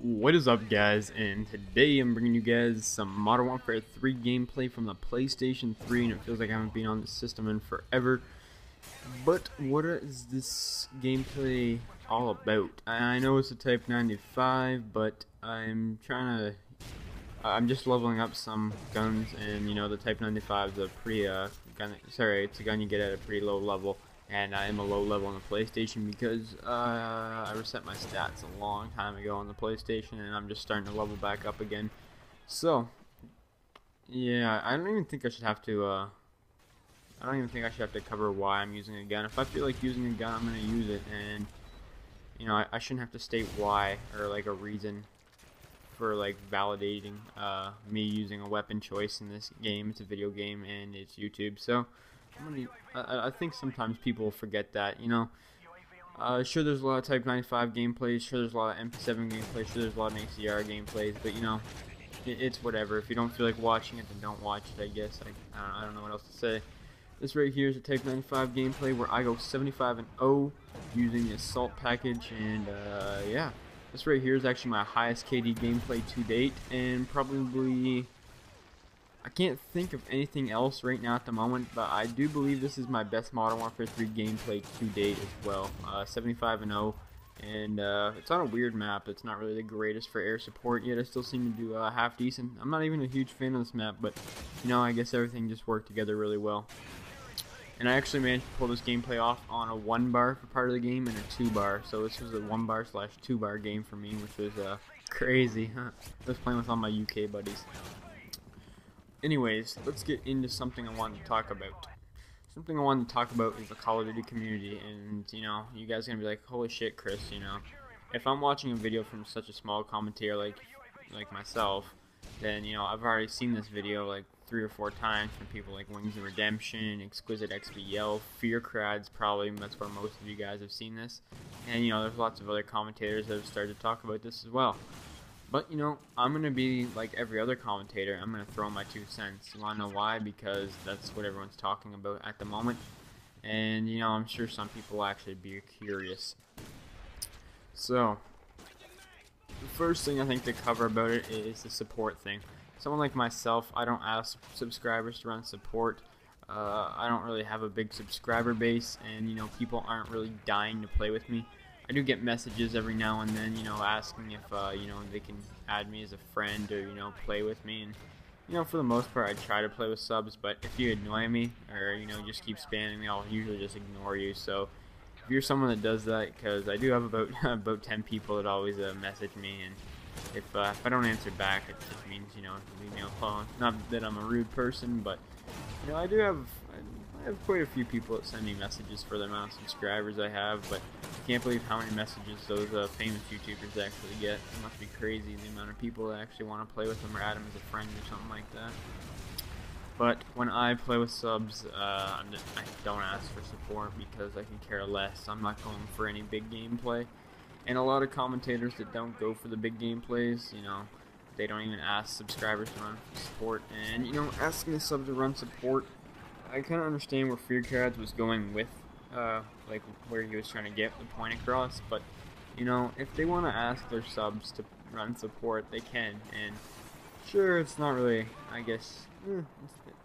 What is up, guys? And today I'm bringing you guys some Modern Warfare 3 gameplay from the PlayStation 3, and it feels like I haven't been on the system in forever. But what is this gameplay all about? I know it's a Type 95, but I'm just leveling up some guns, and you know the Type 95 is a pretty gun. Sorry, it's a gun you get at a pretty low level. And I am a low level on the PlayStation because I reset my stats a long time ago on the PlayStation, and I'm just starting to level back up again. So, yeah, I don't even think I should have to. I don't even think I should have to cover why I'm using a gun. If I feel like using a gun, I'm gonna use it, and you know, I shouldn't have to state why or like a reason for like validating me using a weapon choice in this game. It's a video game and it's YouTube, so. I think sometimes people forget that, you know. Sure, there's a lot of Type 95 gameplays, sure there's a lot of MP7 gameplays, sure there's a lot of ACR gameplays, but you know, it's whatever. If you don't feel like watching it, then don't watch it, I guess. I don't know what else to say. This right here is a Type 95 gameplay where I go 75-0 using the Assault package, and yeah. This right here is actually my highest KD gameplay to date, and probably... I can't think of anything else right now at the moment, but I do believe this is my best Modern Warfare 3 gameplay to date as well. 75-0, and it's on a weird map. It's not really the greatest for air support, yet I still seem to do half decent. I'm not even a huge fan of this map, but you know, I guess everything just worked together really well. And I actually managed to pull this gameplay off on a 1-bar for part of the game and a 2-bar. So this was a 1-bar / 2-bar game for me, which was crazy. I was playing with all my UK buddies. Anyways, let's get into something I wanted to talk about. Something I wanted to talk about is the Call of Duty community, and you know, you guys are gonna be like, holy shit, Chris, you know, if I'm watching a video from such a small commentator like myself, then you know, I've already seen this video like 3 or 4 times from people like Wings of Redemption, Exquisite XBL, Fearcrads, probably, that's where most of you guys have seen this, and you know, there's lots of other commentators that have started to talk about this as well. But, you know, I'm going to be like every other commentator. I'm going to throw my 2 cents. You want to know why? Because that's what everyone's talking about at the moment. And, you know, I'm sure some people will actually be curious. So, the first thing I think to cover about it is the support thing. Someone like myself, I don't ask subscribers to run support. I don't really have a big subscriber base. And, you know, people aren't really dying to play with me. I do get messages every now and then, you know, asking if, you know, they can add me as a friend or, you know, play with me. And, you know, for the most part, I try to play with subs, but if you annoy me or, you know, just keep spamming me, I'll usually just ignore you. So, if you're someone that does that, because I do have about about 10 people that always message me, and if I don't answer back, it just means, you know, leave me alone. Not that I'm a rude person, but, you know, I have quite a few people that send me messages for the amount of subscribers I have, but I can't believe how many messages those famous YouTubers actually get. It must be crazy the amount of people that actually want to play with them or add them as a friend or something like that. But when I play with subs, I don't ask for support because I can care less. I'm not going for any big gameplay. And a lot of commentators that don't go for the big gameplays, you know, they don't even ask subscribers to run support. And, you know, asking a sub to run support, I kind of understand where Fearcrads was going with, like, where he was trying to get the point across, but, you know, if they want to ask their subs to run support, they can, and sure, it's not really, I guess,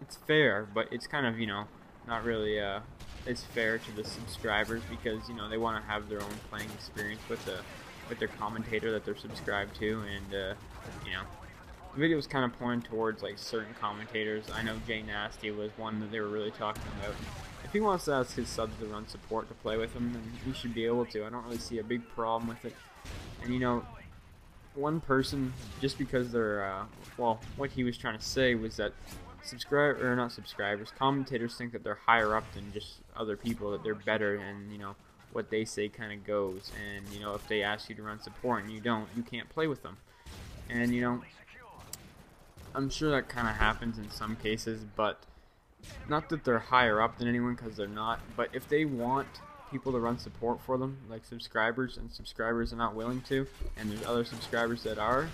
it's fair, but it's kind of, you know, not really, it's fair to the subscribers, because, you know, they want to have their own playing experience with their commentator that they're subscribed to, and, you know, the video was kind of pointed towards like certain commentators. I know Jay Nasty was one that they were really talking about. If he wants to ask his subs to run support to play with him, then he should be able to. I don't really see a big problem with it. And you know, one person, just because they're, well, what he was trying to say was that commentators think that they're higher up than just other people, that they're better, and you know, what they say kind of goes. And you know, if they ask you to run support and you don't, you can't play with them. And you know, I'm sure that kind of happens in some cases, but not that they're higher up than anyone, because they're not. But if they want people to run support for them, like subscribers, and subscribers are not willing to, and there's other subscribers that are,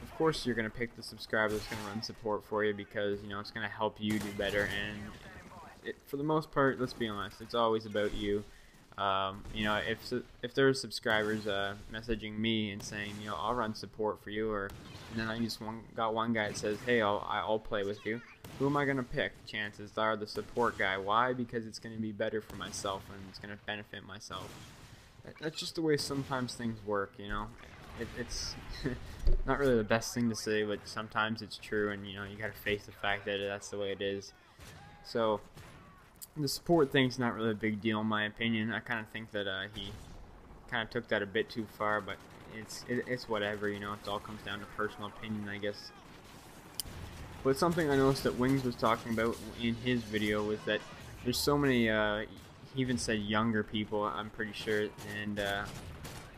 of course you're going to pick the subscriber that's going to run support for you, because, you know, it's going to help you do better. And for the most part, let's be honest, it's always about you. You know, if there are subscribers messaging me and saying, you know, I'll run support for you, or and then I just got one guy that says, hey, I'll play with you. Who am I gonna pick? Chances are the support guy. Why? Because it's gonna be better for myself and it's gonna benefit myself. That's just the way sometimes things work, you know. It's not really the best thing to say, but sometimes it's true, and you know, you gotta face the fact that that's the way it is. So the support thing's not really a big deal in my opinion. I kind of think that he kind of took that a bit too far, but it's whatever, you know. It all comes down to personal opinion, I guess. But something I noticed that Wings was talking about in his video was that there's so many, he even said younger people, I'm pretty sure, and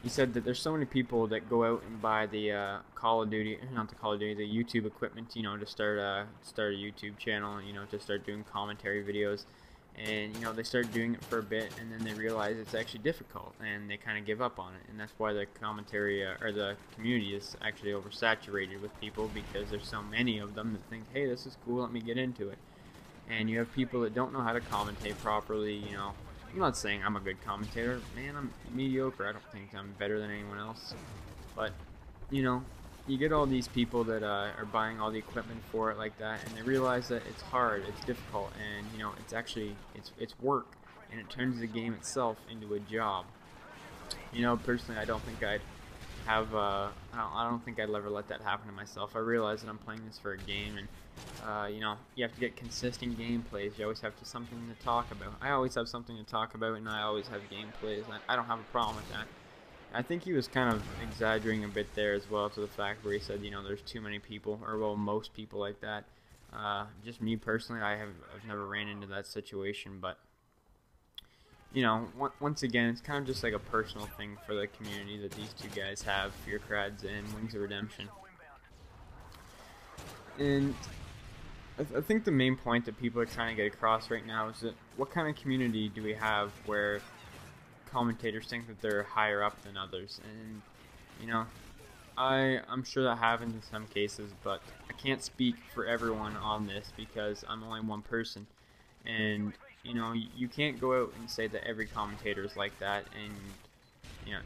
he said that there's so many people that go out and buy the Call of Duty, not the Call of Duty, the YouTube equipment, you know, to start a YouTube channel, you know, to start doing commentary videos. And you know, they start doing it for a bit, and then they realize it's actually difficult, and they kind of give up on it. And that's why the commentary or the community is actually oversaturated with people, because there's so many of them that think, hey, this is cool, let me get into it. And you have people that don't know how to commentate properly. You know, I'm not saying I'm a good commentator, man, I'm mediocre. I don't think I'm better than anyone else, but you know, you get all these people that are buying all the equipment for it like that, and they realize that it's hard, it's difficult, and you know, it's actually it's work, and it turns the game itself into a job. You know, personally, I don't think I'd have I don't think I'd ever let that happen to myself. I realize that I'm playing this for a game, and you know, you have to get consistent gameplays. You always have something to talk about. I always have something to talk about, and I always have gameplays. I don't have a problem with that. I think he was kind of exaggerating a bit there as well, to the fact where he said, you know, there's too many people, or well, most people like that. Just me personally, I've never ran into that situation, but you know, once again, it's kind of just like a personal thing for the community that these two guys have, Fear Crads and Wings of Redemption. And I think the main point that people are trying to get across right now is that what kind of community do we have where commentators think that they're higher up than others? And you know, I'm sure that happens in some cases, but I can't speak for everyone on this because I'm only one person. And you know, you can't go out and say that every commentator is like that, and you know,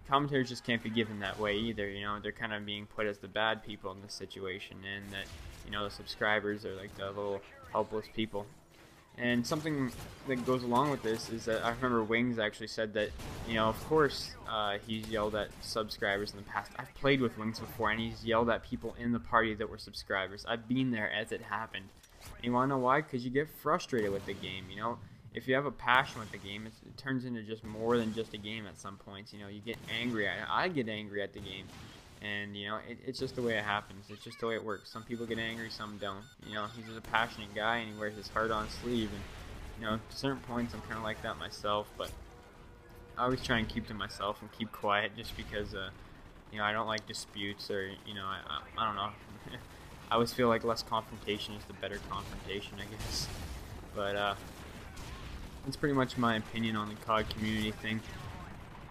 commentators just can't be given that way either. You know, they're kind of being put as the bad people in this situation, and that, you know, the subscribers are like the little helpless people. And something that goes along with this is that I remember Wings actually said that, you know, of course he's yelled at subscribers in the past. I've played with Wings before, and he's yelled at people in the party that were subscribers. I've been there as it happened. And you want to know why? Because you get frustrated with the game, you know. If you have a passion with the game, it turns into just more than just a game at some points. You know, you get angry at it. I get angry at the game. And, you know, it's just the way it happens. It's just the way it works. Some people get angry, some don't. You know, he's just a passionate guy, and he wears his heart on his sleeve. And, you know, to certain points, I'm kind of like that myself. But I always try and keep to myself and keep quiet, just because, you know, I don't like disputes, or, you know, I don't know. I always feel like less confrontation is the better confrontation, I guess. But that's pretty much my opinion on the COD community thing.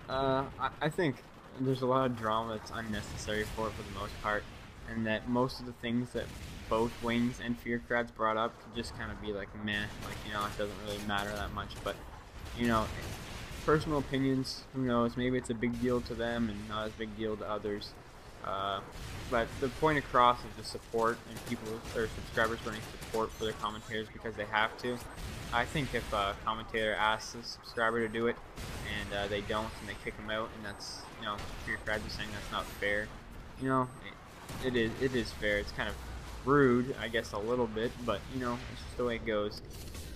I think there's a lot of drama that's unnecessary for it for the most part, and that most of the things that both Wings and Fear Crads brought up could just kind of be like meh, like, you know, it doesn't really matter that much. But, you know, personal opinions, who knows, maybe it's a big deal to them and not as big deal to others. But the point across is the support, and people or subscribers running support for their commentators because they have to. I think if a commentator asks a subscriber to do it and they don't, and they kick them out, and that's, you know, Fear Crads is saying that's not fair. You know, it is fair. It's kind of rude, I guess, a little bit, but you know, it's just the way it goes.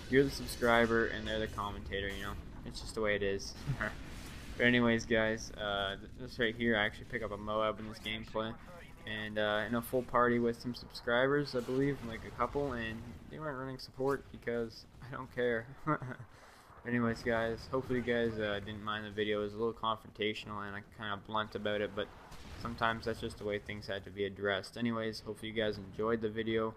You're the subscriber and they're the commentator, you know. It's just the way it is. But anyways, guys, this right here, I actually pick up a MOAB in this gameplay, and in a full party with some subscribers, I believe, like a couple, and they weren't running support because I don't care. Anyways, guys, hopefully you guys didn't mind the video. It was a little confrontational and I kind of blunt about it, but sometimes that's just the way things had to be addressed. Anyways, hopefully you guys enjoyed the video.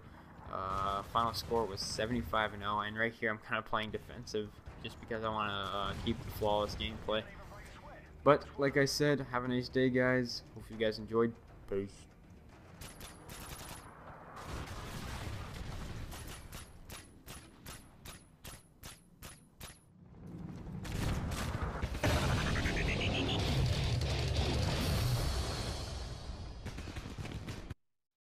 Final score was 75-0, and right here I'm kind of playing defensive just because I want to keep the flawless gameplay. But like I said, have a nice day, guys. Hopefully you guys enjoyed. Peace.